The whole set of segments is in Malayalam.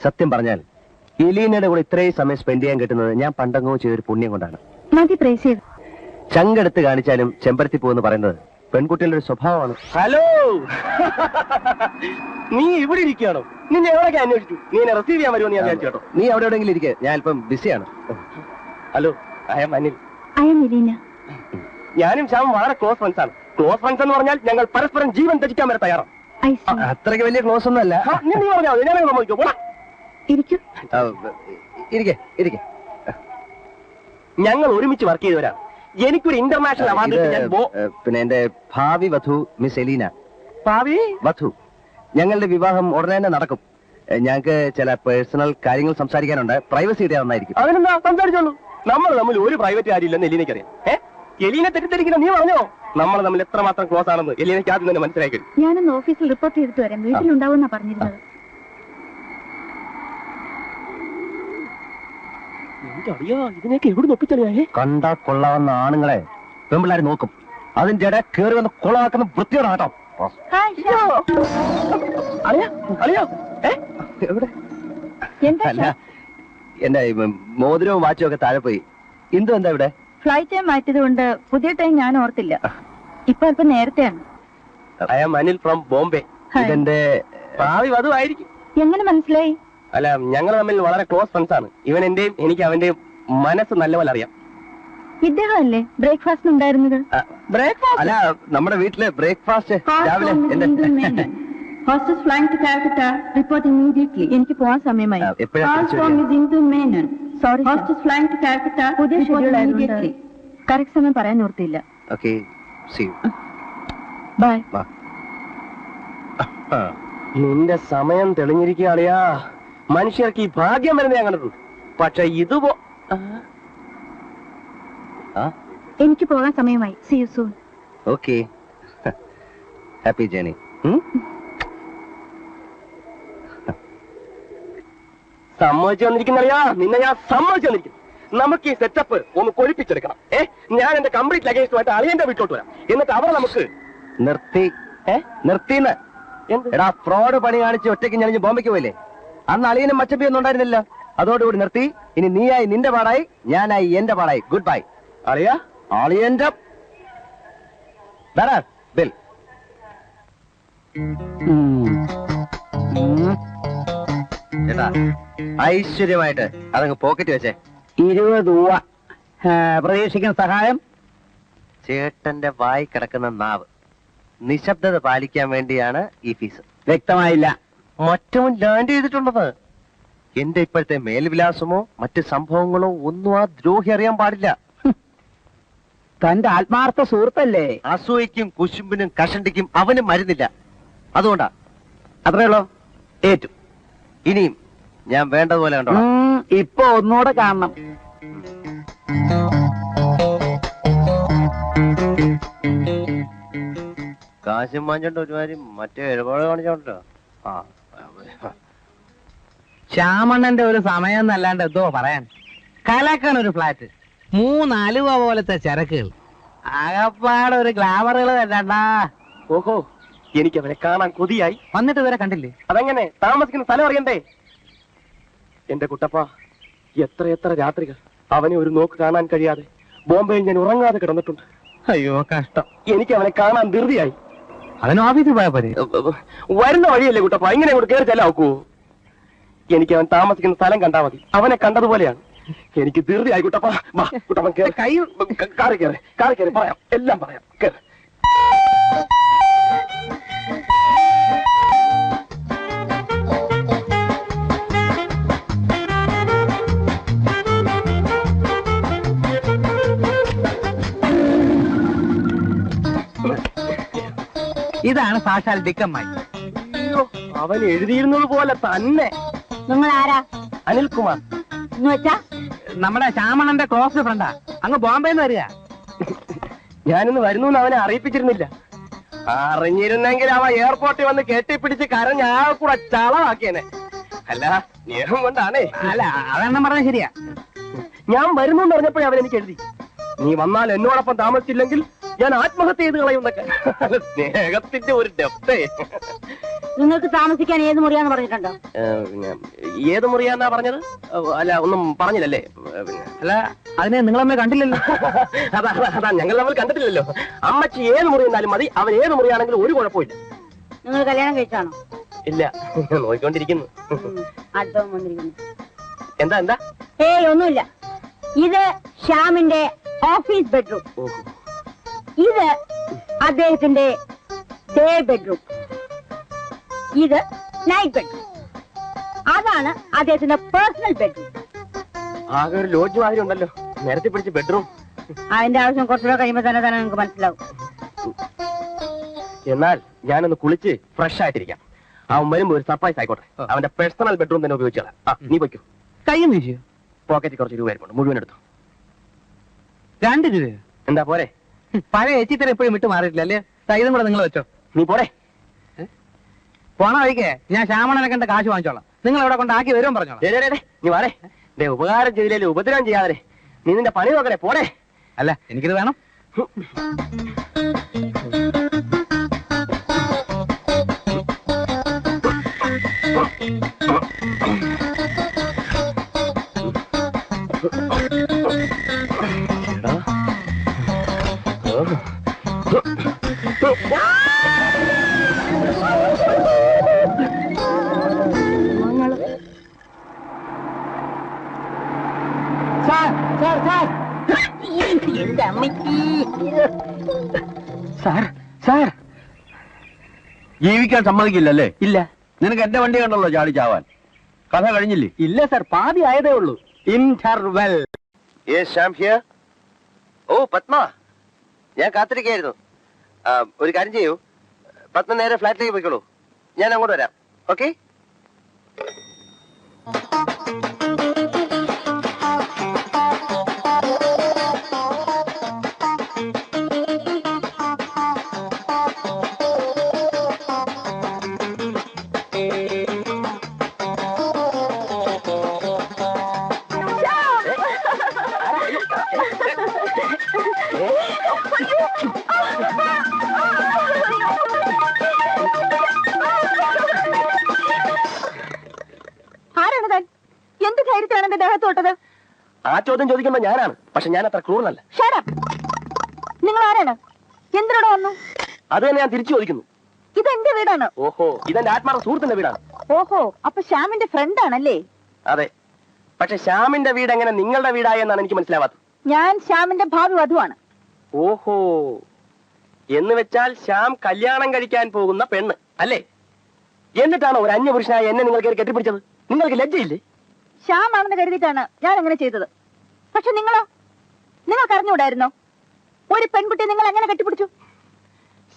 സത്യം പറഞ്ഞാൽ എലീനയുടെ കൂടെ ഇത്രയും സമയം സ്പെൻഡ് ചെയ്യാൻ കിട്ടുന്നത് ഞാൻ പണ്ടങ്ങോ ചെയ്തൊരു പുണ്യം കൊണ്ടാണ്. ചങ്കെടുത്ത് കാണിച്ചാലും ചെമ്പരത്തി പോകുമെന്ന് പറയുന്നത് പെൺകുട്ടികളുടെ ഒരു സ്വഭാവമാണ്. ഹലോ, നീ ഇവിടെ ഇരിക്കുകയാണോ? നിന്നെ എവിടെയൊക്കെ അന്വേഷിച്ചു? നീ എന്നെ റിസീവ് ചെയ്യാൻ വരുമോ? ഞാൻ വിചാരിച്ചു കേട്ടോ. നീ അവിടെ എവിടെയെങ്കിലും ഇരിക്കുക, ഞാൻ അല്പം ബിസിയാണ്. Hello, I am Anil. ഞാനും ശ്യാമും വളരെ ക്ലോസ് ഫ്രണ്ട്സ് ആണ്. ക്ലോസ് ഫ്രണ്ട്സ് എന്ന് പറഞ്ഞാൽ ഞങ്ങൾ പരസ്പരം ജീവൻ ത്യജിക്കാൻ വരെ തയ്യാറാണ്. അത്രയ്ക്ക് വലിയ ക്ലോസ് ഒന്നും അല്ല. നീ പറഞ്ഞാൽ ഞാൻ സമ്മതിക്കോ? ഞങ്ങൾ ഒരുമിച്ച് വർക്ക് ചെയ്തവരാണ്. എനിക്കൊരു ഇന്റർനാഷണൽ അവാർഡ്. പിന്നെ എന്റെ ഭാവി വധു മിസ് എലീന. ഭാവി വധു. ഞങ്ങളുടെ വിവാഹം ഉടനെ തന്നെ നടക്കും. ഞങ്ങൾക്ക് ചില പേഴ്സണൽ കാര്യങ്ങൾ സംസാരിക്കാനുണ്ട്. പ്രൈവസി ഇടാൻ നന്നായിരിക്കും. അതിനെന്താ, സംസാരിച്ചോളൂ. നമ്മൾ തമ്മിൽ ഒരു പ്രൈവറ്റ് കാര്യമില്ലെന്ന് എലീനയ്ക്കറിയാം. എലീനെ തെറ്റിദ്ധരിക്കുന്ന നീ പറഞ്ഞോ? നമ്മൾ തമ്മിൽ എത്രമാത്രം ക്ലോസ് ആണെന്ന് എലീനയ്ക്ക് ആദ്യം തന്നെ മനസ്സിലാക്കി. ഞാനൊന്ന് ഓഫീസിൽ റിപ്പോർട്ട് ചെയ്തിട്ട് വരാം. വീട്ടിലുണ്ടാവുമെന്നാ പറഞ്ഞിരുന്നത്. ഇതിനൊക്കെ എവിടെ നോക്കിച്ചളിയാ? കണ്ടാ കൊള്ളാവുന്ന ആണുങ്ങളെ പെൺപിള്ളേർ നോക്കും. അതിന്റെ ഇടയിൽ കയറി വന്ന് കൊള്ളാക്കുന്ന വൃത്തിയോടെ കേട്ടോ. എന്റെ മോതിരവും വാച്ചും ഒക്കെ താഴെ പോയി. ഇന്ദു എന്താ ഇവിടെ? ഫ്ലൈറ്റ് ടൈം മാറ്റിയത് കൊണ്ട് പുതിയ ടൈം ഞാൻ ഓർത്തില്ല. ഇപ്പൊ അല്പം നേരത്തെയാണ്. I am Anil from Bombay. ഇതെന്റെ ഭാവി വധുവായിരിക്കും. എങ്ങനെ മനസ്സിലായി? അല്ല, ഞങ്ങൾ തമ്മിൽ വളരെ ക്ലോസ് ഫ്രണ്ട്സ് ആണ്. ഇവൻ എന്റെയും എനിക്ക് അവന്റെയും മനസ്സ് നല്ലപോലെ അറിയാം. ഇദ്ദേഹം അല്ലേ ബ്രേക്ക്ഫാസ്റ്റ് ഉണ്ടായിരുന്നത്? ബ്രേക്ക്ഫാസ്റ്റ് അല്ല, നമ്മുടെ വീട്ടിലെ ബ്രേക്ക്ഫാസ്റ്റ് രാവിലെ. എനിക്ക് പോവാൻ സമയമായി. കറക്റ്റ് സമയം പറയാൻ ഓർത്തില്ല. ബൈ. നിന്റെ സമയം തെളിഞ്ഞിരിക്കുകയാളിയാ. മനുഷ്യർക്ക് ഈ ഭാഗ്യം വരുന്ന ഞാൻ കണ്ടിട്ടുണ്ട്. പക്ഷെ ഇതുപോ എനിക്ക് പോകാൻ സമയമായി. See you soon. Okay. Happy journey. സമ്മതിച്ചു വന്നിരിക്കുന്നറിയാ. നിന്നെ ഞാൻ സമ്മതിച്ചു വന്നിരിക്കുന്നു. നമുക്ക് ഈ സെറ്റപ്പ് ഒന്ന് കൊഴിപ്പിച്ചെടുക്കണം. ഞാൻ എന്റെ കംപ്ലീറ്റ് ലഗേജുമായിട്ട് അളിയന്റെ വീട്ടിലോട്ട് വരാം. എന്നിട്ട് അവർ നമുക്ക് നിർത്തിന്ന്. എടാ, ഫ്രോഡ് പണി കാണിച്ച് ഒറ്റയ്ക്ക് ഞണിഞ്ഞ് ബോംബെക്ക് പോയില്ലേ? അന്ന് അളിയനും മച്ചപ്പി ഒന്നും ഉണ്ടായിരുന്നില്ല. അതോടുകൂടി നിർത്തി. ഇനി നീയായി നിന്റെ പാടായി, ഞാനായി എന്റെ പാടായി. Good bye. അളിയാ, അളിയന്റെ ബിൽ. ചേട്ടാ, ഐശ്വര്യമായിട്ട് അതങ്ങ് പോക്കറ്റ് വെച്ചേ. 20 രൂപ. പ്രതീക്ഷിക്കുന്ന സഹായം? ചേട്ടന്റെ വായി കിടക്കുന്ന നാവ്. നിശബ്ദത പാലിക്കാൻ വേണ്ടിയാണ് ഈ ഫീസ്. വ്യക്തമായില്ല. മറ്റവൻ ലാൻഡ് ചെയ്തിട്ടുള്ളത്. എന്റെ ഇപ്പോഴത്തെ മേൽവിലാസമോ മറ്റ് സംഭവങ്ങളോ ഒന്നും ആ ദ്രോഹി അറിയാൻ പാടില്ല. തന്റെ ആത്മാർത്ഥ സുഹൃത്തല്ലേ? അസൂയക്കും കുശുമ്പിനും കഷണ്ടിക്കും അവനും മരുന്നില്ല. അതുകൊണ്ടാ. അത്രേ ഉള്ളൂ. ഏറ്റു. ഇനിയും ഞാൻ വേണ്ടതുപോലെ കണ്ടോ. ഇപ്പൊ ഒന്നുകൂടെ കാണണം. കാശും മാഞ്ചോണ്ട് ഒരുമാതിരി മറ്റേ എഴുപാട് കാണിച്ചോണ്ടല്ലോ. ശ്യാമണ്ണന്റെ ഒരു സമയം എന്നല്ലാണ്ട് എന്തോ പറയാൻ. കലക്കാൻ ഒരു ഫ്ലാറ്റ്, 3 അലുവ പോലത്തെ ചരക്കുകൾ, ആകപ്പാടെ ഒരു ഗ്ലാമറുകൾ തന്നെണ്ടാ. ഓഹോ, എനിക്ക് അവനെ കാണാൻ കൊതിയായി. വന്നിട്ട് ഇവരെ കണ്ടില്ലേ? അതെങ്ങനെ? താമസിക്കുന്ന സ്ഥലം അറിയണ്ടേ? എന്റെ കുട്ടപ്പ, എത്ര രാത്രികൾ അവനെ ഒരു നോക്ക് കാണാൻ കഴിയാതെ ബോംബെയിൽ ഞാൻ ഉറങ്ങാതെ കിടന്നിട്ടുണ്ട്. അയ്യോ കഷ്ടം. എനിക്ക് അവനെ കാണാൻ ധൃതിയായി. അവന് ഓഫീസിൽ പോയാ പോരെ? വരുന്ന വഴിയല്ലേ കുട്ടപ്പ, ഇങ്ങനെ ഇങ്ങോട്ട് കയറി ചെല്ലാക്കൂ. എനിക്ക് അവൻ താമസിക്കുന്ന സ്ഥലം കണ്ടാ മതി. അവനെ കണ്ടതുപോലെയാണ്. എനിക്ക് ധൃതിയായി കുട്ടപ്പ. കുട്ടപ്പൻ കൈ കാറി കയറി പറയാം, എല്ലാം പറയാം. കേറ്. ഇതാണ് സാക്ഷാൽ ദിക്കമ്മായി. അവൻ എഴുതിയിരുന്നത് പോലെ തന്നെ. നിങ്ങൾ ആരാ? അനിൽകുമാർ. എന്ന് വെച്ചാ നമ്മുടെ ശ്യാമണ്ണന്റെ ക്ലോസ് ഫ്രണ്ടാ. അങ്ങ് ബോംബെന്ന് വരിക. ഞാനിന്ന് വരുന്നു എന്ന് അവനെ അറിയിപ്പിച്ചിരുന്നില്ല. അറിഞ്ഞിരുന്നെങ്കിൽ അവൻ എയർപോർട്ടിൽ വന്ന് കെട്ടിപ്പിടിച്ച് കരഞ്ഞ ആ കൂടെ ചളമാക്കിയനെ. അല്ല, സ്നേഹം കൊണ്ടാണേ. അല്ല, അതെണ്ണം പറഞ്ഞ ശരിയാ. ഞാൻ വരുന്നു എന്ന് പറഞ്ഞപ്പോഴേ അവൻ എനിക്ക് എഴുതി, നീ വന്നാൽ എന്നോടൊപ്പം താമസിച്ചില്ലെങ്കിൽ ഞാൻ ആത്മഹത്യ ചെയ്ത് കളയുന്നൊക്കെ. സ്നേഹത്തിന്റെ ഒരു ഡെപ്തേ. നിങ്ങൾക്ക് താമസിക്കാൻ ഏത് മുറിയാന്ന് പറഞ്ഞിട്ടുണ്ടോ? പിന്നെ ഏത് മുറിയാന്നാ പറഞ്ഞത്? അല്ല, ഒന്നും പറഞ്ഞില്ലല്ലേ? അല്ല, അതിനെ നിങ്ങളമ്മ കണ്ടില്ലല്ലോ. അതാ ഞങ്ങൾ തമ്മിൽ കണ്ടിട്ടില്ലല്ലോ. അമ്മച്ചി ഏത് മുറി എന്നാലും മതി, അവൻ ഏത് മുറിയാണെങ്കിലും ഒരു കുഴപ്പമില്ല. നിങ്ങൾ കല്യാണം കഴിച്ചാണോ? ഇല്ല, നോക്കിക്കൊണ്ടിരിക്കുന്നു. അടുത്തവൻ വന്നിരിക്കുന്നു. എന്താ എന്താ? ഏയ്, ഒന്നുമില്ല. ഇത് ശ്യാമിന്റെ ഓഫീസ് ബെഡ്റൂം. ഇത് അദ്ദേഹത്തിന്റെ ഡേ ബെഡ്റൂം. ഇത് നൈറ്റ് ബെഡ്റൂം. അതാണ് അദ്ദേഹത്തിന്റെ പേഴ്സണൽ ബെഡ്റൂം. ആകെ ഒരു ലോഡ്ജ് മാതിരി ഉണ്ടല്ലോ, നേരത്തെ പിടിച്ച ബെഡ്റൂം. അതിന്റെ ആവശ്യം കുറച്ചുകൂടെ കഴിയുമ്പോ തന്നെ നിങ്ങൾക്ക് മനസ്സിലാവും. എന്നാൽ ഞാനൊന്ന് കുളിച്ച് ഫ്രഷ് ആയിട്ടിരിക്കാം. അവൻ വരുമ്പോ ഒരു സർപ്രൈസ് ആയിക്കോട്ടെ. അവന്റെ പേഴ്സണൽ ബെഡ്റൂം തന്നെ ഉപയോഗിച്ചോളാം. നീ വയ്ക്കൂ. കയ്യും വീശിയോ? പോക്കറ്റിൽ കുറച്ച് രൂപ ആയിരിക്കും, മുഴുവൻ എടുത്തു. 2 രൂപയോ? എന്താ പോരെ? പഴയ ഏച്ചിത്തരം എപ്പോഴും വിട്ട് മാറിയിട്ടില്ല അല്ലേ? ഇതും കൂടെ നിങ്ങൾ വെച്ചോ. നീ പോരെ. പോണ വഴിക്കേ ഞാൻ ശ്യാമണനെ കണ്ട കാശ് വാങ്ങിച്ചോളാം. നിങ്ങൾ എവിടെ കൊണ്ടാക്കി വരുമെന്ന് പറഞ്ഞോളാം. നീ വാടേ. ഉപകാരം ചെയ്തില്ലേ ഉപദ്രവം ചെയ്യാതെ. നീ നിന്റെ പണി നോക്കണേ, പോരെ. അല്ല, എനിക്കിത് വേണം. സാർ ജീവിക്കാൻ സമ്മതിക്കില്ലല്ലേ? ഇല്ല. നിനക്ക് എന്റെ വണ്ടി കണ്ടല്ലോ ചാടി ചാവാൻ. കഥ കഴിഞ്ഞില്ലേ? ഇല്ല സാർ, പാതി ആയതേ ഉള്ളൂ. ഇന്റർവെൽ. ഓ പത്മ, ഞാൻ കാത്തിരിക്കായിരുന്നു. ഒരു കാര്യം ചെയ്യൂ, പത്മ നേരെ ഫ്ലാറ്റിലേക്ക് പോയിക്കോളൂ, ഞാൻ അങ്ങോട്ട് വരാം. ഓക്കെ? ആരാണ് താൻ? എന്ത് ധൈര്യത്തിലാണ് എന്റെ ദേഹത്ത് തൊട്ടത്? ആ ചോദ്യം ചോദിക്കുമ്പോ ഞാനാണ്, പക്ഷെ ഞാൻ അത്ര ക്രൂരനല്ല. നിങ്ങൾ ആരാണ്? എന്തിനോട് വന്നു? അത് തന്നെ ഞാൻ തിരിച്ചു ചോദിക്കുന്നു. ഇതെന്റെ വീടാണ്. ഓഹോ, ഇതെന്റെ ആത്മാർത്ഥ സുഹൃത്തിന്റെ വീടാണ്. ഓഹോ, അപ്പൊ ശ്യാമിന്റെ ഫ്രണ്ട് ആണല്ലേ? അതെ, പക്ഷെ ശ്യാമിന്റെ വീട് എങ്ങനെ നിങ്ങളുടെ വീടായി എന്നാണ് എനിക്ക് മനസ്സിലാവാത്തത്. ഞാൻ ശ്യാമിന്റെ ഭാവി വധുവാണ്. ഓഹോ, എന്ന് വെച്ചാൽ ശ്യാം കല്യാണം കഴിക്കാൻ പോകുന്ന പെണ്ണ് അല്ലേ? എന്നിട്ടാണോ ഒരു അന്യപുരുഷനായ എന്നെ നിങ്ങൾ കയറി കെട്ടിപ്പിടിച്ചത്? നിങ്ങൾക്ക് ലജ്ജയില്ലേ? ശ്യാം ആണെന്ന് കരുതിയിട്ടാണ് ഞാൻ അങ്ങനെ ചെയ്തത്. പക്ഷെ നിങ്ങളോ? നിങ്ങൾക്ക് അറിഞ്ഞുകൂടായിരുന്നോ? ഒരു പെൺകുട്ടിയെ നിങ്ങൾ എങ്ങനെ കെട്ടിപ്പിടിച്ചു?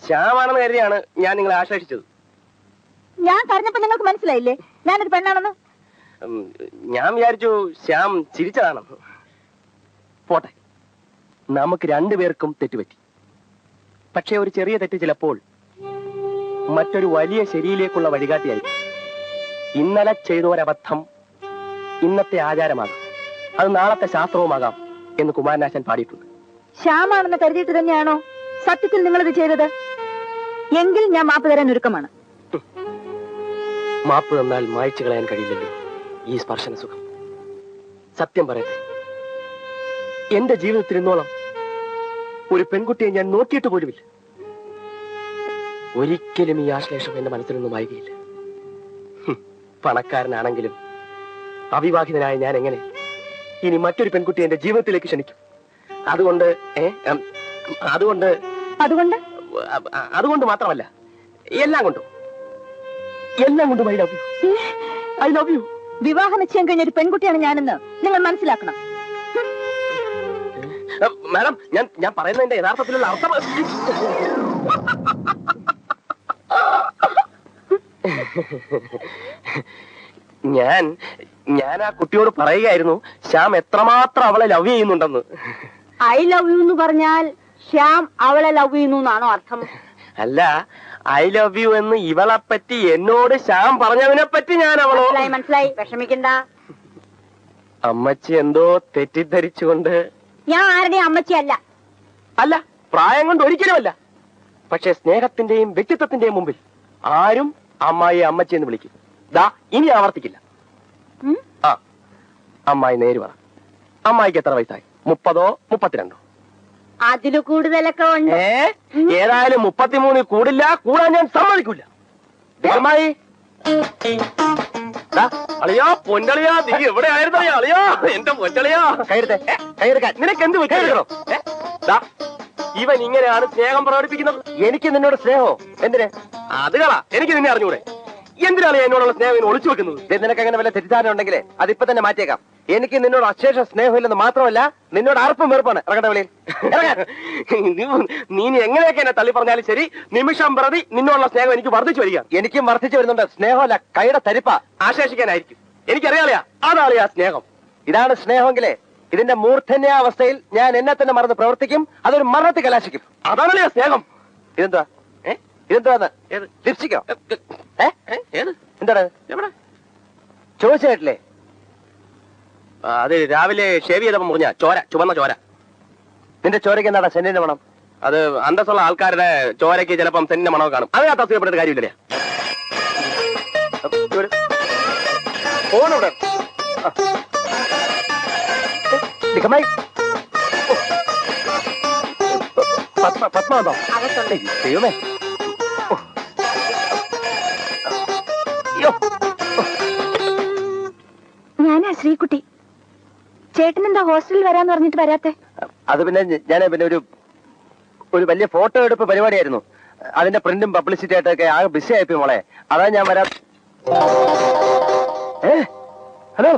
ശ്യാമാണെന്ന് കരുതിയാണ് ഞാൻ നിങ്ങളെ ആശ്ലേഷിച്ചത്. ഞാൻ പറഞ്ഞപ്പോ നിങ്ങൾക്ക് മനസ്സിലായില്ലേ ഞാനൊരു പെണ്ണാണെന്ന്? ഞാൻ വിചാരിച്ചു ശ്യാം ചിരിച്ചതാണെന്ന്. പോട്ടെ, നമുക്ക് രണ്ടുപേർക്കും തെറ്റുപറ്റി. പക്ഷെ ഒരു ചെറിയ തെറ്റ് ചിലപ്പോൾ മറ്റൊരു വലിയ ശരിയിലേക്കുള്ള വഴികാട്ടിയായി. ഇന്നലെ ചെയ്തോരബദ്ധം ഇന്നത്തെ ആചാരമാകാം, അത് നാളത്തെ ശാസ്ത്രവുമാകാം എന്ന് കുമാരനാശൻ പാടിയിട്ടുണ്ട്. ശ്യാമാണെന്ന് കരുതിയിട്ട് തന്നെയാണോ സത്യത്തിൽ നിങ്ങളിത് ചെയ്തത്? എങ്കിൽ ഞാൻ മാപ്പ് തരാൻ ഒരുക്കമാണ്. മാപ്പ് തന്നാൽ മായ്ച്ചു കളയാൻ കഴിയില്ലല്ലോ ഈ സ്പർശന സുഖം. സത്യം പറയട്ടെ, എന്റെ ജീവിതത്തിൽ ഇന്നോളം ഒരു പെൺകുട്ടിയെ ഞാൻ നോക്കിയിട്ട് പോലുമില്ല. ഒരിക്കലും ഈ ആശ്ലേഷം എന്റെ മനസ്സിലൊന്നും വായികയില്ല. പണക്കാരനാണെങ്കിലും അവിവാഹിതനായ ഞാൻ എങ്ങനെ ഇനി മറ്റൊരു പെൺകുട്ടി എന്റെ ജീവിതത്തിലേക്ക് ക്ഷണിക്കും? അതുകൊണ്ട് അതുകൊണ്ട് അതുകൊണ്ട് അതുകൊണ്ട് മാത്രമല്ല, എല്ലാം കൊണ്ടും ഐ ലവ് യു. വിവാഹ നിശ്ചയം കഴിഞ്ഞ ഒരു പെൺകുട്ടിയാണ് ഞാനെന്ന് നിങ്ങൾ മനസ്സിലാക്കണം. മാഡം, ഞാൻ പറയുന്നതിന്റെ യഥാർത്ഥത്തിലുള്ള അർത്ഥം ഞാൻ ആ കുട്ടിയോട് പറയുകയായിരുന്നു ശ്യാം എത്രമാത്രം അവളെ ലവ് ചെയ്യുന്നുണ്ടെന്ന്. ഐ ലവ് യു എന്ന് പറഞ്ഞാൽ ശ്യാം അവളെ ലവ് ചെയ്യുന്നു എന്നാണോ അർത്ഥം? അല്ല, ഐ ലവ് യു എന്ന് ഇവളെ പറ്റി എന്നോട് ശ്യാം പറഞ്ഞതിനെ പറ്റി ഞാൻ മനസ്സിലായി, വിഷമിക്കണ്ട. അമ്മച്ചി എന്തോ തെറ്റിദ്ധരിച്ചുകൊണ്ട്. ഞാൻ ആരുടെയും അമ്മച്ചിയല്ല. അല്ല, പ്രായം കൊണ്ട് ഒരിക്കലുമല്ല. പക്ഷെ സ്നേഹത്തിന്റെയും വ്യക്തിത്വത്തിന്റെയും മുമ്പിൽ ആരും അമ്മായി അമ്മച്ചി എന്ന് വിളിക്കും. ദാ ഇനി ആവർത്തിക്കില്ല. ഉം? ആ അമ്മായി നേര് പറ. അമ്മായിക്ക് എത്ര വയസ്സായി? 30ഓ 32ഓ? അതില് കൂടുതലൊക്കെ ഉണ്ട്. ഏതായാലും 33 കൂടില്ല. കൂടാൻ ഞാൻ സമ്മതിക്കില്ല. അമ്മായി അളിയാ, പൊന്നളിയാ, നീ എവിടെ ആയിരുന്നു അളിയാ? എന്റെ പൊന്നളിയാ, കൈയെടുത്തേ, കൈയെടുക്കാൻ. നിനക്ക് എന്ത് പറ്റിയോ? ഇവൻ ഇങ്ങനെയാണ് സ്നേഹം പ്രകടിപ്പിക്കുന്നത്. എനിക്ക് നിന്നോട് സ്നേഹോ? എന്തിന്? അത് കളാ, എനിക്ക് നിന്നെ അറിഞ്ഞൂടെ? എന്തിനാണ് എന്നോടുള്ള സ്നേഹം ഒളിച്ചു വെക്കുന്നത്? നിനക്ക് അങ്ങനെ വല്ല തെറ്റിദ്ധാരണ ഉണ്ടെങ്കിലേ അതിപ്പോ തന്നെ മാറ്റിയേക്കാം. എനിക്ക് നിന്നോട് അശേഷ സ്നേഹമില്ലെന്ന് മാത്രമല്ല, നിന്നോട് അർപ്പും വെറുപ്പാണ്. ഇറങ്ങട്ടെ വെളിയിൽ. നീ എങ്ങനെയൊക്കെ എന്നെ തള്ളി പറഞ്ഞാലും ശരി, നിമിഷം പ്രതി നിന്നോടുള്ള സ്നേഹം എനിക്ക് വർദ്ധിച്ചു വരിക. എനിക്കും വർദ്ധിച്ചു വരുന്നുണ്ട്. സ്നേഹമല്ല, കൈയുടെ തരിപ്പ. ആശേഷിക്കാനായിരിക്കും. എനിക്കറിയാളിയാ, അതാളിയാ സ്നേഹം. ഇതാണ് സ്നേഹമെങ്കിലേ ഇതിന്റെ മൂർധന്യാവസ്ഥയിൽ ഞാൻ എന്നെ തന്നെ മറന്ന് പ്രവർത്തിക്കും. അതൊരു മരണത്തിൽ കലാശിക്കും. അതാണല്ലേ സ്നേഹം. ഇതെന്താ? ഇതെന്താന്ന്? ലിപ്സ്റ്റിക്കോ? എന്താണ്? എവിടെ ചോദിച്ചായിട്ടില്ലേ? അത് രാവിലെ ഷേവ് ചെയ്തപ്പോ മുറിഞ്ഞ ചോര, ചുവന്ന ചോര. നിന്റെ ചോരയ്ക്ക് എന്താടാ സെന്റിന്റെ മണം? അത് അന്തസ്സുള്ള ആൾക്കാരുടെ ചോരയ്ക്ക് ചിലപ്പം സെന്റിന്റെ മണമൊക്കെ കാണും. അതിനകത്ത് അസുഖപ്പെട്ടിട്ട് കാര്യമില്ലേ? ഫോണിവിടെ. പത്മ വന്നോ? ദൈവമേ. ഞാനാ ശ്രീകുട്ടി. ചേട്ടൻ എന്താ ഹോസ്റ്റലിൽ വരാന്ന് പറഞ്ഞിട്ട് വരാത്തെ? അത് പിന്നെ ഞാൻ പിന്നെ ഒരു വലിയ ഫോട്ടോ എടുപ്പ് പരിപാടിയായിരുന്നു. അതിന്റെ പ്രിന്റും പബ്ലിസിറ്റി ആയിട്ടൊക്കെ ആകെ ബിസി ആയിപ്പോയി മോളെ. അതാ ഞാൻ വരാ. ഹലോ,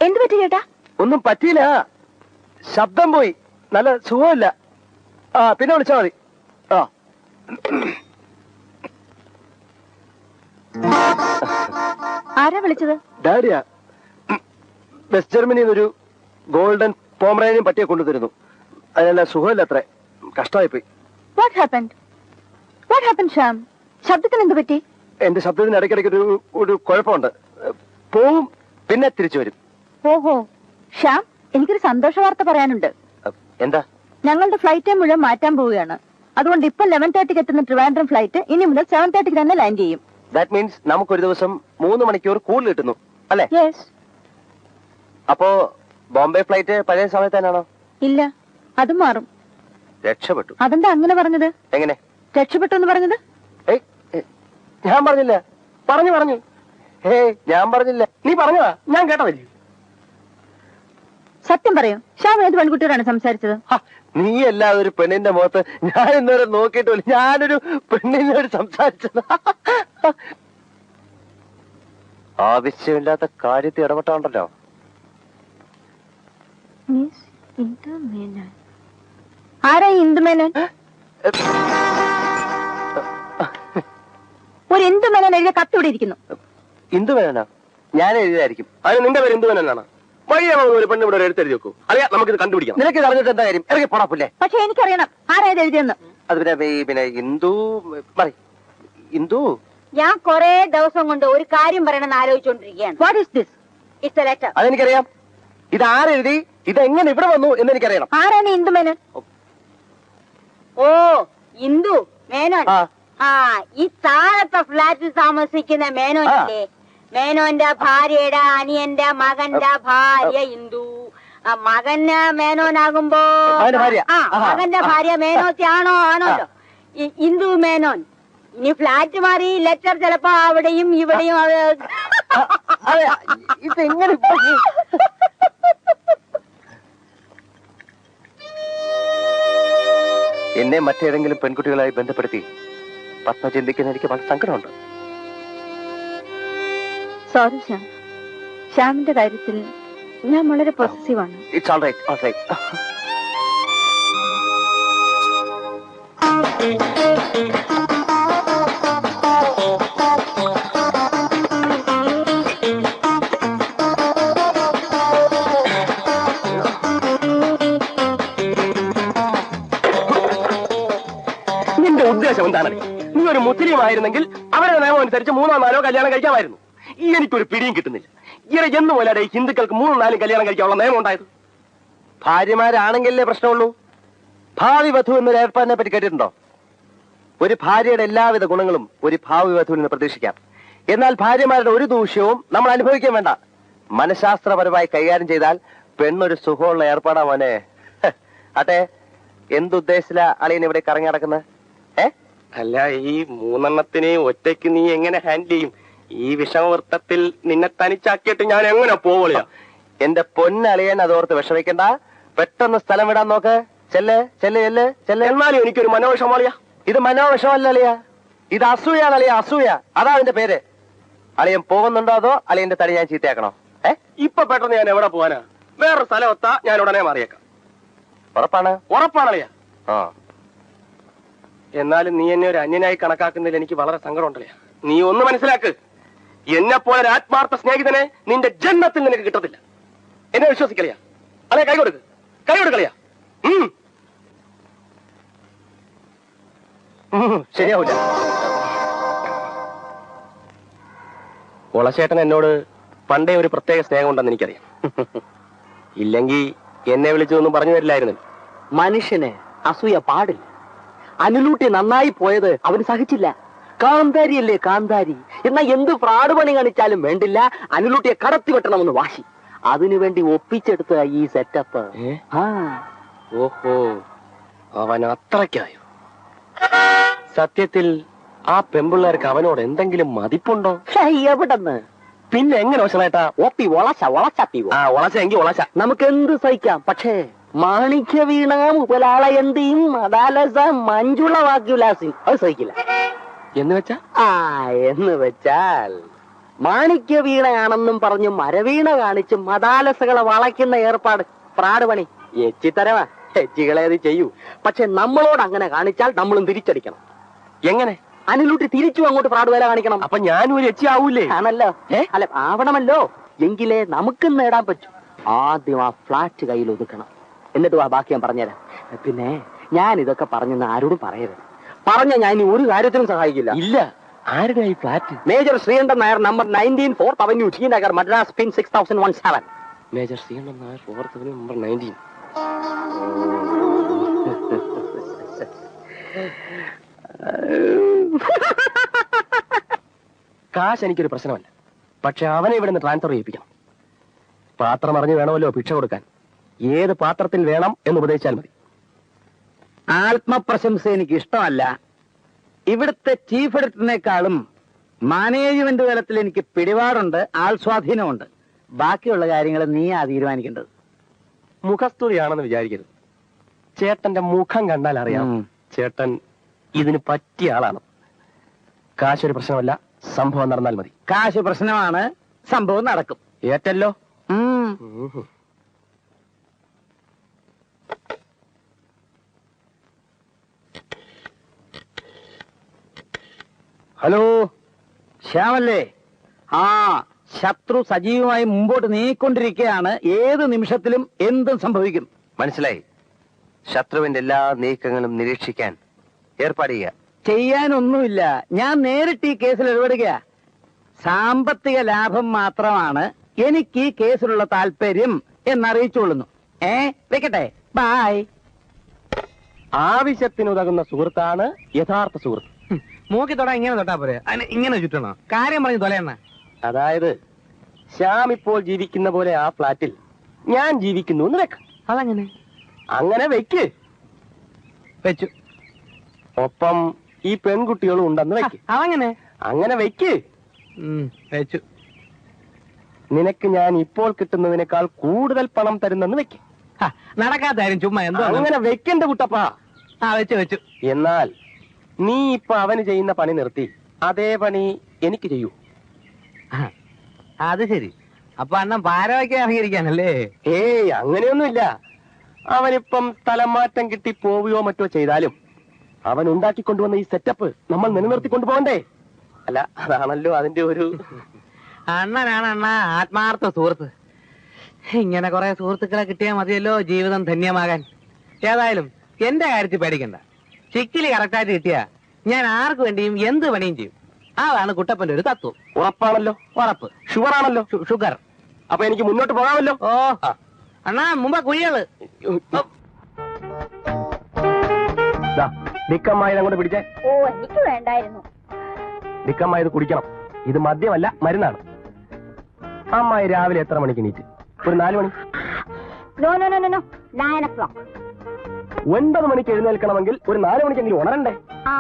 എന്ത് പറ്റി ചേട്ടാ? ഒന്നും പറ്റിയില്ല, ശബ്ദം പോയി. നല്ല സുഖമില്ല. പിന്നെ വിളിച്ചാ മതി. ആരാ വിളിച്ചത്? ഡാഡിയാ. വെസ്റ്റ് ജർമ്മനിയിൽ ഒരു ഗോൾഡൻ പോമറേനിയൻ പട്ടിയെ കൊണ്ടുതരുന്നു. അതിനല്ല സുഖമില്ല, അത്ര കഷ്ടമായി പോയി. What happened? What happened, Shyam? ശബ്ദത്തിന് എന്ത് പറ്റി? എന്റെ ശബ്ദത്തിന് ഇടയ്ക്കിടയ്ക്ക് ഒരു കുഴപ്പമുണ്ട്. പോവും, പിന്നെ തിരിച്ചു വരും. ഓഹോ ശ്യാം, എനിക്കൊരു സന്തോഷ വാർത്ത പറയാനുണ്ട്. എന്താ? ഞങ്ങളുടെ ഫ്ലൈറ്റ് മുഴുവൻ മാറ്റാൻ പോവുകയാണ്. അതുകൊണ്ട് ഇപ്പൊ 11:30 എത്തുന്ന ട്രിവാൻഡ്രം ഫ്ലൈറ്റ് ഇനി മുതൽ 7:30 തന്നെ ലാൻഡ് ചെയ്യും. ദാറ്റ് മീൻസ് നമുക്കൊരു ദിവസം 3 മണിക്കൂർ കൂടുതൽ കിട്ടുന്നു അല്ലേ? യെസ്. അപ്പോ ബോംബെ ഫ്ലൈറ്റ് പഴയ സമയത്ത് തന്നെയാണോ? ഇല്ല, അത് മാറും. രക്ഷപ്പെട്ടു. അതെന്താ അങ്ങനെ പറഞ്ഞത്? എങ്ങനെ രക്ഷപ്പെട്ടു എന്ന് പറഞ്ഞത്? ഞാൻ പറഞ്ഞില്ല. പറഞ്ഞു. ഞാൻ പറഞ്ഞില്ല. നീ പറഞ്ഞതാ, ഞാൻ കേട്ടതല്ലേ. സത്യം പറയൂ, ശ്യാം ഏത് പെൺകുട്ടിയോടാണ് സംസാരിച്ചത്? നീ അല്ല ഒരു പെണ്ണിന്റെ മുഖത്ത് ഞാൻ ഇന്നുവരെ നോക്കിയിട്ടില്ല. ഞാനൊരു പെണ്ണിനോട് സംസാരിച്ചത്. ആവശ്യമില്ലാത്ത കാര്യത്തിൽ ഇടപെട്ടാണ്ടല്ലോ. ആരാ ഇന്ദുമേനോൻ? ഒരു ഇന്ദുമേനോൻ എഴുതിയ കത്ത് ഇവിടെ ഇരിക്കുന്നു. ഇന്ദുമേനോനാ? ഞാൻ എഴുതിയതായിരിക്കും. അതിന് നിന്റെ പേര് എന്തുവെന്നാണ്? വഴിയാണോ ഒരു പെണ്ണ് ഇവിടെ എഴുത്തെഴുതി വെക്കൂ? അറിയാ, നമുക്കിത് കണ്ടുപിടിക്കാം. നിനക്ക് അറിഞ്ഞിട്ട് എന്താ കാര്യം? ഇറങ്ങി പോടാപ്പില്ലേ. പക്ഷെ എനിക്കറിയണം ആരാ ഇത് എഴുതിയെന്ന്. അത് പിന്നെ ഇന്ദു ഇന്ദു. ഞാൻ കൊറേ ദിവസം കൊണ്ട് ഒരു കാര്യം പറയണമെന്ന് ആലോചിച്ചോണ്ടിരിക്കുകയാണ്. What is this? It's a letter. അതെനിക്കറിയാം. ഇത് ആരെഴുതി, ഇതെങ്ങനെ ഇവിടെ വന്നു എന്ന് എനിക്കറിയണം. ആരാണ് ഇന്ദു മേനോൻ? ഓ, ഇന്ദു മേനോൻ. ഈ താഴത്തെ ഫ്ലാറ്റിൽ താമസിക്കുന്ന മേനോനില്ലേ? മേനോന്റെ ഭാര്യയുടെ അനിയന്റെ മകന്റെ ഭാര്യ ഇന്ദു. മകന് മേനോനാകുമ്പോ മകന്റെ ഭാര്യ മേനോത്തി ആണോല്ലോ ഇന്ദു മേനോൻ. ഇനി ഫ്ലാറ്റ് മാറി ലെറ്റർ ചിലപ്പോ അവിടെയും ഇവിടെയും. ഇതെങ്ങനെ എന്നെ മറ്റേതെങ്കിലും പെൺകുട്ടികളായി ബന്ധപ്പെടുത്തി പത്മ ചിന്തിക്കുന്ന എനിക്ക് വളരെ സങ്കടമുണ്ട്. സോറി ശ്യാം, ശ്യാമിന്റെ കാര്യത്തിൽ ഞാൻ വളരെ പോസിറ്റീവാണ്. It's all right, all right. നിന്റെ ഉദ്ദേശം എന്താണ്? നീ ഒരു മുസ്ലിം ആയിരുന്നെങ്കിൽ അവരുടെ നിയമം അനുസരിച്ച് 3ഓ 4ഓ കല്യാണം കഴിക്കാമായിരുന്നു. എനിക്കൊരു പിടിയും കിട്ടുന്നില്ല. ഇങ്ങനെ എന്ന് പോലെയാണ് ഈ ഹിന്ദുക്കൾക്ക് 3ഉം 4ഉം കല്യാണം കഴിക്കാനുള്ള നിയമം ഉണ്ടായത്. ഭാര്യമാരാണെങ്കിലേ പ്രശ്നമുള്ളൂ. ഭാവി വധു എന്നൊരു ഏർപ്പാടിനെ പറ്റി കേട്ടിട്ടുണ്ടോ? ഒരു ഭാര്യയുടെ എല്ലാവിധ ഗുണങ്ങളും ഒരു ഭാവി വധുവിൽ നിന്ന് പ്രതീക്ഷിക്കാം. എന്നാൽ ഭാര്യമാരുടെ ഒരു ദൂഷ്യവും നമ്മൾ അനുഭവിക്കാൻ വേണ്ട. മനഃശാസ്ത്രപരമായി കൈകാര്യം ചെയ്താൽ പെണ്ണൊരു സുഖമുള്ള ഏർപ്പാടാ മോനെ. അട്ടെ, എന്തുദ്ദേശിച്ച അളിയൻ ഇവിടെ കറങ്ങി നടക്കുന്നത്? അല്ല, ഈ 3 ഒറ്റയ്ക്ക് നീ എങ്ങനെ ഹാൻഡിൽ ചെയ്യും? ഈ വിഷമവൃത്തത്തിൽ നിന്നെ തനിച്ചാക്കിയിട്ട് ഞാൻ എങ്ങനെ പോവളിയാ? എന്റെ പൊന്നളിയൻ അതോർത്ത് വിഷമിക്കണ്ട. പെട്ടെന്ന് സ്ഥലം വിടാൻ നോക്ക്. ചെല്ല് ചെല്ല് ചെല്ല് ചെല്ല്. എന്നാലും എനിക്കൊരു മനോവിഷമാളിയാ. ഇത് മനോവിഷമല്ല അളിയ, ഇത് അസൂയാണ് അളിയ, അസൂയ. അതാ അതിന്റെ പേര്. അളിയൻ പോകുന്നുണ്ടോ അതോ അളിയന്റെ തടി ഞാൻ ചീത്തയാക്കണോ? ഇപ്പൊ പെട്ടെന്ന് ഞാൻ എവിടെ പോവാനാ? വേറൊരു സ്ഥലം എത്താ ഞാൻ ഉടനെ മാറിയേക്കാം. ഉറപ്പാണ്? ഉറപ്പാണളിയാ. ആ, എന്നാലും നീ എന്നെ ഒരു അന്യനായി കണക്കാക്കുന്നതിൽ എനിക്ക് വളരെ സങ്കടമുണ്ടല്ലേ. നീ ഒന്ന് മനസ്സിലാക്ക്, എന്നെ പോലെ ഒരു ആത്മാർത്ഥ സ്നേഹിതനെ നിന്റെ ജന്മത്തിൽ നിനക്ക് കിട്ടത്തില്ല. എന്നെ വിശ്വസിക്കളിയാ. അല്ലെ, കൈ കൊടുക്ക്, കൈ കൊടുക്കളിയാ. ശരിയാവില്ല. ഒളശേട്ടൻ എന്നോട് പണ്ടേ ഒരു പ്രത്യേക സ്നേഹം ഉണ്ടെന്ന് എനിക്കറിയാം. ഇല്ലെങ്കിൽ എന്നെ വിളിച്ചൊന്നും പറഞ്ഞു തരില്ലായിരുന്നു. മനുഷ്യന് അസൂയ പാടില്ല. അനുലൂട്ടി നന്നായി പോയത് അവന് സഹിച്ചില്ല. കാന്താരിയല്ലേ കാന്താരി. എന്നാ എന്ത് ഫ്രാഡ് പണി കാണിച്ചാലും വേണ്ടില്ല, അനുലൂട്ടിയെ കടത്തി വെട്ടണമെന്ന് വാശി. അതിനുവേണ്ടി ഒപ്പിച്ചെടുത്ത ഈ സെറ്റപ്പ്. ഓഹോ, അവൻ അത്രയ്ക്കായോ? സത്യത്തിൽ ആ പെമ്പിള്ളേർക്ക് അവനോട് എന്തെങ്കിലും മതിപ്പുണ്ടോ? എവിടെന്ന് പിന്നെ എങ്ങനെ വശമായിട്ടാ? ഒപ്പി ഒളച്ച ഒളച്ചപ്പീവോ? ആ, ഒളച്ച എങ്കിൽ ഒളച്ച. നമുക്ക് എന്ത് സഹിക്കാം. പക്ഷേ മാണിക്യ വീണ മുതലാളയന്തിയും മദാലസ മഞ്ജുള വാക്യുലാസിയും അത് സഹിക്കില്ല. എന്ന് വെച്ചാ? എന്ന് വെച്ചാൽ മാണിക്യ വീണയാണെന്നും പറഞ്ഞു മരവീണ കാണിച്ച് മദാലസകളെ വളയ്ക്കുന്ന ഏർപ്പാട് പ്രാട് പണി. എച്ചിത്തരവാ, എച്ചികളേത് ചെയ്യൂ. പക്ഷെ നമ്മളോട് അങ്ങനെ കാണിച്ചാൽ നമ്മളും തിരിച്ചടിക്കണം. എങ്ങനെ? അനുലൂട്ടി തിരിച്ചു അങ്ങോട്ട് പ്രാടുവേല കാണിക്കണം. അപ്പൊ ഞാനും ഒരു എച്ചി ആവൂലേ? ആണല്ലോ. അല്ല, ആവണമല്ലോ. എങ്കിലേ നമുക്കും നേടാൻ പറ്റും. ആദ്യം ആ ഫ്ലാറ്റ് കയ്യിൽ ഒതുക്കണം. എന്നിട്ട് ബാക്കി ഞാൻ പറഞ്ഞുതരാം. പിന്നെ ഞാൻ ഇതൊക്കെ പറഞ്ഞെന്ന് ആരോടും പറയരുത്. പറഞ്ഞ ഞാൻ ഇനി ഒരു കാര്യത്തിനും സഹായിക്കില്ല. ഇല്ല. ആരുടെ ഈ flat? Major Srikantan Nair, number 19 4th Avenue, T Nagar, Madras, pin 6017. Major Srikantan Nair, 4th Avenue, number 19. കാശ് എനിക്കൊരു പ്രശ്നമല്ല. പക്ഷെ അവനെ ഇവിടെ നിന്ന് ട്രാൻസ്ഫർ ചെയ്യിപ്പിക്കണം. പാത്രം അറിഞ്ഞു വേണമല്ലോ ഭിക്ഷ കൊടുക്കാൻ. ഏത് പാത്രത്തിൽ വേണം എന്ന് ഉപദേശിച്ചാൽ മതി. ആത്മപ്രശംസ എനിക്ക് ഇഷ്ടമല്ല. ഇവിടുത്തെ ചീഫ് എഡിറ്ററിനേക്കാളും മാനേജ്മെന്റ് തലത്തിൽ എനിക്ക് പിടിപാടുണ്ട്, ആൾ സ്വാധീനമുണ്ട്. ബാക്കിയുള്ള കാര്യങ്ങൾ നീയാ തീരുമാനിക്കേണ്ടത്. മുഖസ്തുതിയാണെന്ന് വിചാരിക്കരുത്. ചേട്ടന്റെ മുഖം കണ്ടാൽ അറിയാം ചേട്ടൻ ഇതിന് പറ്റിയ ആളാണ്. കാശൊരു പ്രശ്നമല്ല, സംഭവം നടന്നാൽ മതി. കാശ് പ്രശ്നമാണ്, സംഭവം നടക്കും. ഏറ്റല്ലോ. ഹലോ, ശ്യാമല്ലേ? ആ, ശത്രു സജീവമായി മുമ്പോട്ട് നീങ്ങിക്കൊണ്ടിരിക്കുകയാണ്. ഏത് നിമിഷത്തിലും എന്തും സംഭവിക്കും. മനസ്സിലായി. ശത്രുവിന്റെ എല്ലാ നീക്കങ്ങളും നിരീക്ഷിക്കാൻ ഏർപ്പാട് ചെയ്യുക. ചെയ്യാനൊന്നുമില്ല. ഞാൻ നേരിട്ട് ഈ കേസിൽ ഇടപെടുക. സാമ്പത്തിക ലാഭം മാത്രമാണ് എനിക്ക് ഈ കേസിലുള്ള താല്പര്യം എന്നറിയിച്ചുകൊള്ളുന്നു. വെക്കട്ടെ, ബായ്. ആവശ്യത്തിനുതകുന്ന സുഹൃത്താണ് യഥാർത്ഥ സുഹൃത്ത്. മൂക്കി തൊടാ ഇങ്ങനെ തൊട്ടാ പോരെ, ഇങ്ങനെ ചുറ്റണോ? കാര്യം പറഞ്ഞു തൊലയണ്ണ. അതായത് ശ്യാം ഇപ്പോൾ ജീവിക്കുന്ന പോലെ ആ ഫ്ലാറ്റിൽ ഞാൻ ജീവിക്കുന്നു എന്ന് വെക്ക. അതങ്ങനെ? അങ്ങനെ വെക്ക്. വെച്ചു. ഒപ്പം ഈ പെൺകുട്ടികളും ഉണ്ടെന്ന് വെക്ക്. അതങ്ങനെ? അങ്ങനെ വെക്ക്. വെച്ചു. നിനക്ക് ഞാൻ ഇപ്പോൾ കിട്ടുന്നതിനേക്കാൾ കൂടുതൽ പണം തരുന്നെന്ന് വെക്ക്. നടക്കാത്ത കാര്യം ചുമ്മാ എന്തോ. അങ്ങനെ വെക്കണ്ട കുട്ടപ്പാ. വെച്ചു വെച്ചു. എന്നാൽ നീ ഇപ്പൊ അവന് ചെയ്യുന്ന പണി നിർത്തി അതേ പണി എനിക്ക് ചെയ്യൂ. അത് ശരി. അപ്പൊ അണ്ണൻ പാരവയ്ക്കാൻ ഇറങ്ങിയിരിക്കാനല്ലേ? ഏയ്, അങ്ങനെയൊന്നുമില്ല. അവനിപ്പം സ്ഥലം മാറ്റം കിട്ടി പോവുകയോ മറ്റോ ചെയ്താലും അവൻ ഉണ്ടാക്കിക്കൊണ്ടുവന്ന ഈ സെറ്റപ്പ് നമ്മൾ നിലനിർത്തിക്കൊണ്ടു പോകണ്ടേ? അല്ല, അതാണല്ലോ അതിന്റെ ഒരു. അണ്ണനാണ് അണ്ണ ആത്മാർത്ഥ സുഹൃത്ത്. ഇങ്ങനെ കുറെ സുഹൃത്തുക്കളെ കിട്ടിയാൽ മതിയല്ലോ ജീവിതം ധന്യമാകാൻ. ഏതായാലും എന്റെ കാര്യത്തിൽ പേടിക്കണ്ട. ചിക്കിലി കറക്റ്റായിട്ട് കിട്ടിയാ ഞാൻ ആർക്ക് വേണ്ടിയും എന്ത് പണിയും ചെയ്യും. അതാണ് കുട്ടപ്പന്റെ ഒരു തത്വം. ഉറപ്പാണല്ലോ? ഉറപ്പ്. ഷുഗർ ആണല്ലോ? ഷുഗർ. അപ്പൊ എനിക്ക് മുന്നോട്ട് പോകാമല്ലോ? ഓ അണ്ണാ, മുമ്പ് കുഴികള്. നിക്കമ്മായി അങ്ങോട്ട് പിടിച്ചേ. ഓ എനിക്ക് വേണ്ടായിരുന്നു. നിക്കമ്മായി ഇത് കുടിക്കണം. ഇത് മദ്യമല്ല, മരുന്നാണ്. അമ്മായി രാവിലെ എത്ര മണിക്ക് നീറ്റ്? ഒരു 4 മണി. No no no no 9 o'clock. 9 മണിക്ക് എഴുന്നേൽക്കണമെങ്കിൽ ഒരു 4 മണിക്കെങ്കിലും ഉണരണ്ടേ? ആ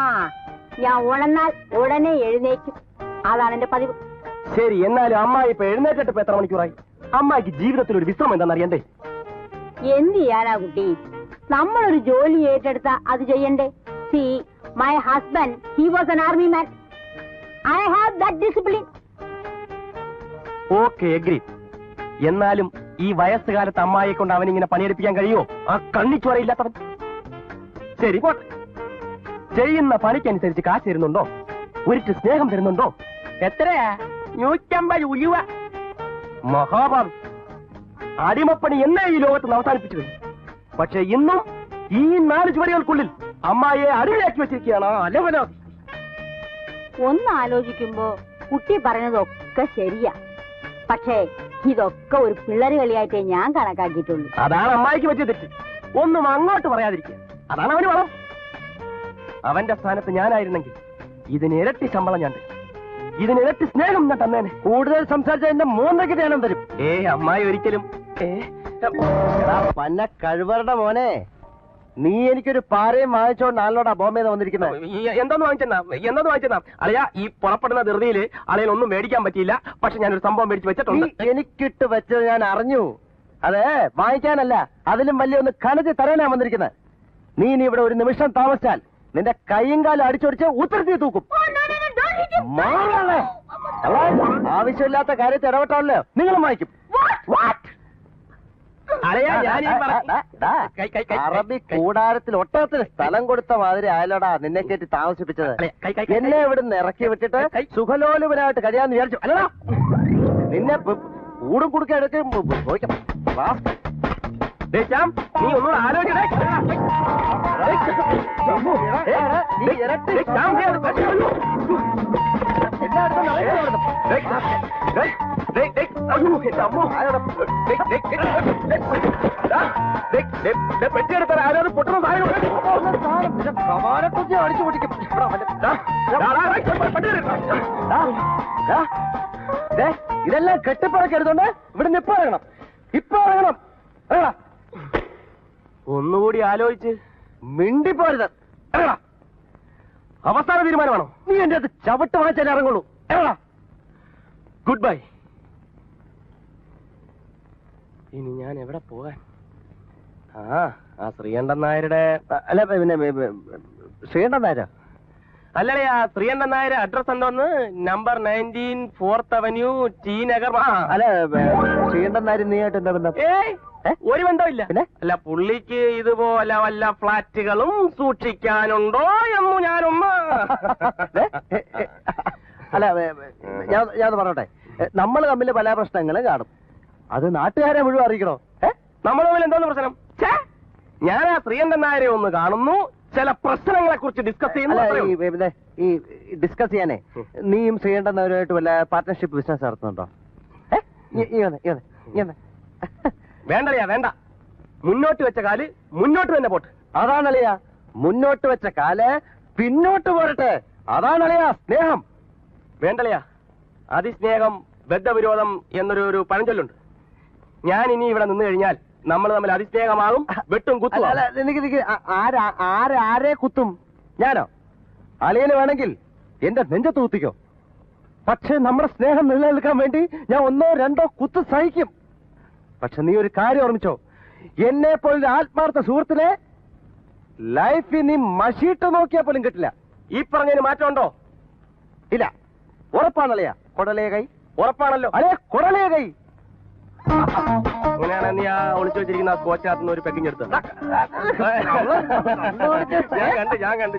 ഞാൻ ഉണർന്നാൽ ഉടനെ എഴുന്നേക്കും. അതാണ് എന്റെ പതിവ്. ശരി, എന്നാലും അമ്മായി ഇപ്പൊ എഴുന്നേറ്റിട്ട് ഇപ്പൊ എത്ര മണിക്കൂറായി? അമ്മായിക്ക് ജീവിതത്തിൽ ഒരു വിശ്രമം എന്താണെന്നറിയണ്ടേ? എന്ത് ചെയ്യാനാ കുട്ടി, നമ്മളൊരു ജോലി ഏറ്റെടുത്താ അത് ചെയ്യണ്ടേ? C my husband he was an army man. I have that discipline. Okay, agree. എന്നാലും ഈ വയസ്സുകാലത്ത് അമ്മായിയെ കൊണ്ട് അവനിങ്ങനെ പണിയെടുപ്പിക്കാൻ കഴിയുമോ? ആ കണ്ണിച്ചോരയില്ലാത്തവൻ. ശരി പോട്ടെ, ചെയ്യുന്ന പണിക്കനുസരിച്ച് കാശ് തരുന്നുണ്ടോ? ഒരിട്ട് സ്നേഹം തരുന്നുണ്ടോ? എത്രയാ? 150 ഉലുവ. മഹാഭാവി, അടിമപ്പണി എന്നേ ഈ ലോകത്ത് അവസാനിപ്പിച്ചു കഴിഞ്ഞു. പക്ഷെ ഇന്നും ഈ 4 ചുവരുകൾക്കുള്ളിൽ അമ്മായിയെ അടിമയാക്കി വെച്ചിരിക്കുകയാണ് അലവലാതി. ഒന്ന് ആലോചിക്കുമ്പോ കുട്ടി പറഞ്ഞതൊക്കെ ശരിയാ. പക്ഷേ ഇതൊക്കെ ഒരു പിള്ളേര് കളിയായിട്ടേ ഞാൻ കണക്കാക്കിയിട്ടുള്ളൂ. അതാണ് അമ്മായിക്ക് പറ്റിയ തെറ്റ്. ഒന്നും അങ്ങോട്ട് പറയാതിരിക്കുക, അതാണ് അവന് വളം. അവന്റെ സ്ഥാനത്ത് ഞാനായിരുന്നെങ്കിൽ ഇതിന് ഇരട്ടി ശമ്പളം ഞാൻ തരും, ഇതിന് ഇരട്ടി സ്നേഹം ഞാൻ തന്നേനെ. കൂടുതൽ സംസാരിച്ച എന്റെ 3 ധ്യാനം തരും. അമ്മായി ഒരിക്കലും. പന്ന കഴിവറുടെ മോനെ, നീ എനിക്കൊരു പാരയും വാങ്ങിച്ചോണ്ട് ആളിനോടാ ബോംബെന്ന് വന്നിരിക്കുന്നത്. എന്തോന്ന് വാങ്ങിച്ചെന്നാ അളയാ? ഈ പുറപ്പെടുന്ന ധൃതിയില് അളയിൽ ഒന്നും മേടിക്കാൻ പറ്റിയില്ല. പക്ഷെ ഞാനൊരു സംഭവം മേടിച്ച് വെച്ചിട്ടുണ്ട്. എനിക്കിട്ട് വെച്ചത് ഞാൻ അറിഞ്ഞു. അതെ, വാങ്ങിക്കാനല്ല, അതിലും വലിയ ഒന്ന് കണക്ക് തരാനാ വന്നിരിക്കുന്നത്. നീ ഇനി ഇവിടെ ഒരു നിമിഷം താമസിച്ചാൽ നിന്റെ കൈയും കാലും അടിച്ചൊടിച്ച് ഉത്തരത്തി തൂക്കും. ആവശ്യമില്ലാത്ത കാര്യത്തിൽ ഇടപെട്ടാണല്ലോ നിങ്ങളും വാങ്ങിക്കും. അറബി കൂടാരത്തിൽ ഒട്ടകത്തിന് സ്ഥലം കൊടുത്ത മാതിരി ആയാലോടാ നിന്നെ കയറ്റി താമസിപ്പിച്ചത്. എന്നെ ഇവിടുന്ന് ഇറക്കി വിട്ടിട്ട് സുഖലോലുപനായിട്ട് കഴിയാന്ന് വിചാരിച്ചു അല്ലടാ? നിന്നെ കൂടും കുടുക്ക എടുത്ത് ചോദിക്കണം. നീ ഒന്നുകൂടെ ആലോചിക്കണേ. പെട്ടിയെടുത്താൽ ആരോട് പൊട്ടുന്ന സാധനം അടിച്ചു പൊട്ടിക്കും. ഇതെല്ലാം കെട്ടിപ്പറക്കെടുത്തോണ്ട് ഇവിടെ ഇപ്പൊ ഇറങ്ങണം, ഇപ്പൊ ഇറങ്ങണം. ഒന്നുകൂടി ആലോചിച്ച് മിണ്ടിപ്പോരുത്. അവസാന തീരുമാനമാണോ? നീ എന്റെ അത് ചവിട്ട് വാങ്ങിച്ചാൽ ഇറങ്ങുള്ളൂ. Good bye. ഇനി ഞാൻ എവിടെ പോകാൻ? ആ ശ്രീകണ്ഠൻ നായരുടെ അല്ല, പിന്നെ ശ്രീകണ്ഠൻ നായരോ? അല്ലടേ, ആ ശ്രീകണ്ഠൻ നായർ അഡ്രസ് എന്തോന്ന്? Number 19 4th Avenue, T Nagar. അല്ല, ശ്രീകണ്ഠൻ നായർ നീയായിട്ട് എന്താ ബന്ധം? ഒരു ബന്ധമില്ല. പിന്നെ അല്ല, പുള്ളിക്ക് ഇതുപോലെ വല്ല ഫ്ലാറ്റുകളും സൂക്ഷിക്കാനുണ്ടോ എന്ന് ഞാനൊന്ന്. അല്ല, ഞാൻ പറഞ്ഞോട്ടെ, നമ്മൾ തമ്മിൽ പല പ്രശ്നങ്ങളും കാണും. അത് നാട്ടുകാരെ മുഴുവൻ അറിയിക്കണോ? നമ്മൾ തമ്മിൽ എന്തോന്ന് പ്രശ്നം? ഞാൻ ആ ശ്രീകണ്ഠൻ നായരെ ഒന്ന് കാണുന്നു, ചില പ്രശ്നങ്ങളെ കുറിച്ച് ഡിസ്കസ് ചെയ്യുന്നു. ഈ ഡിസ്കസ് ചെയ്യാനേ നീയും ശ്രീകണ്ഠൻ നായരുമായിട്ട് വല്ല പാർട്ട്ണർഷിപ്പ് ബിസിനസ് നടത്തുന്നുണ്ടോ? വേണ്ടറിയാ, വേണ്ട. മുന്നോട്ട് വെച്ച കാല് മുന്നോട്ട് തന്നെ പോട്ടെ. അതാണളിയാ, മുന്നോട്ട് വെച്ച കാല് പിന്നോട്ട് പോരട്ടെ. അതാണളിയാ സ്നേഹം. വേണ്ടളിയാ, അതിസ്നേഹം ബദ്ധവിരോധം എന്നൊരു പഴഞ്ചൊല്ലുണ്ട്. ഞാൻ ഇനി ഇവിടെ നിന്ന് കഴിഞ്ഞാൽ നമ്മൾ തമ്മിൽ അതിസ്നേഹമാകും, വെട്ടും കുത്തും. ആരെ കുത്തും? ഞാനോ? അളിയന് വേണമെങ്കിൽ എന്റെ നെഞ്ചത്ത് കുത്തിക്കോ. പക്ഷെ നമ്മുടെ സ്നേഹം നിലനിൽക്കാൻ വേണ്ടി ഞാൻ 1 2 കുത്ത് സഹിക്കും. പക്ഷെ നീ ഒരു കാര്യം ഓർമ്മിച്ചോ, എന്നെ പോലൊരു ആത്മാർത്ഥ സുഹൃത്തിനെ ലൈഫിൽ നീ മഷീട്ട് നോക്കിയാൽ പോലും കിട്ടില്ല. ഈ പറഞ്ഞതിന് മാറ്റമുണ്ടോ? ഇല്ല. ഉറപ്പാണല്ലയാ? കൊടലേ കൈ ഉറപ്പാണല്ലോ. അല്ലേ? കൊടലേ കൈ. അങ്ങനെയാണ് നീ ആ ഒളിച്ചു വെച്ചിരിക്കുന്ന കോച്ചാത്തുനിന്ന് ഒരു പെക്കിങ് എടുത്തത്. ഞാൻ കണ്ട്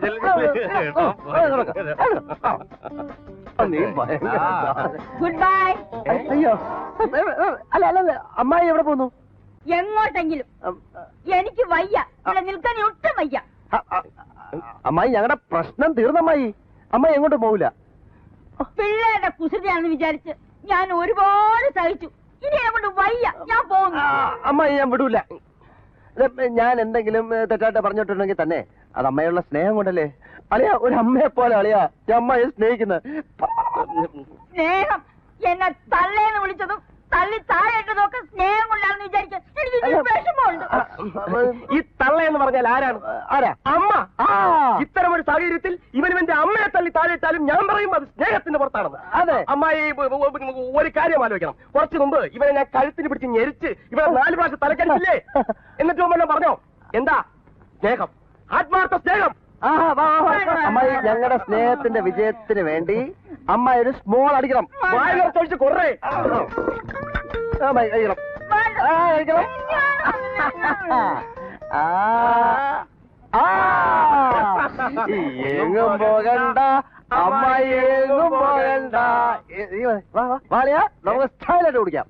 ഗുഡ് ബൈ. അയ്യോ, അല്ല അല്ല, അമ്മായി എവിടെ പോന്നു? എങ്ങോട്ടെങ്കിലും. എനിക്ക് വയ്യ, ഇവിടെ നിൽക്കാൻ ഒട്ടും വയ്യ. അമ്മായി, ഞങ്ങളുടെ പ്രശ്നം തീർന്നമ്മായി. അമ്മായി എങ്ങോട്ടും പോവില്ല. പിള്ളേരുടെ കുസൃതിയാണെന്ന് വിചാരിച്ച് ഞാൻ ഒരുപാട് സഹിച്ചു. ഇനി അങ്ങോട്ട് വയ്യ, ഞാൻ പോകുന്നു. അമ്മായി, ഞാൻ വിടൂല. ഞാൻ എന്തെങ്കിലും തെറ്റായിട്ട് പറഞ്ഞിട്ടുണ്ടെങ്കിൽ തന്നെ അത് അമ്മയുള്ള സ്നേഹം കൊണ്ടല്ലേ അളിയാ. ഒരു അമ്മയെ പോലെ അളിയാ ഞാൻ അമ്മയെ സ്നേഹിക്കുന്നത്. സ്നേഹം എന്നെ തള്ളേന്ന് വിളിച്ചതും തള്ളി താഴെട്ടതൊക്കെ സ്നേഹം കൊണ്ടാണെന്ന് വിചാരിക്കാൻ എനിക്ക് വിഷമമുണ്ട്. ഈ തള്ള എന്ന് പറഞ്ഞാൽ ആരാണ്? ആരാ? അമ്മ. ഇത്തരം ഒരു സാഹചര്യത്തിൽ ഇവന്റെ അമ്മയെ തള്ളി താഴെയിട്ടാലും ഞാൻ പറയും അത് സ്നേഹത്തിന്റെ പുറത്താണെന്ന്. അതെ. അമ്മായി ഒരു കാര്യം ആലോചിക്കണം. കുറച്ചു മുമ്പ് ഇവനെ ഞാൻ കഴുത്തിന് പിടിച്ച് ഞെരിച്ച് ഇവിടെ 4 പ്രാവശ്യം തലക്കടിച്ചില്ലേ? എന്നിട്ട് മുമ്പ് പറഞ്ഞോ എന്താ സ്നേഹം, ആത്മാർത്ഥ സ്നേഹം. അമ്മായി ഞങ്ങളുടെ സ്നേഹത്തിന്റെ വിജയത്തിന് വേണ്ടി അമ്മ ഒരു സ്മോൾ അടിക്കണം. വായിലൊഴിച്ച് കുറേ കഴിക്കണം. എങ്ങും പോകണ്ട അമ്മായി, എങ്ങും പോകണ്ട. വാളിയാ നമുക്ക് സ്റ്റൈലായിട്ട് കുടിക്കാം.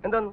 എന്താന്ന്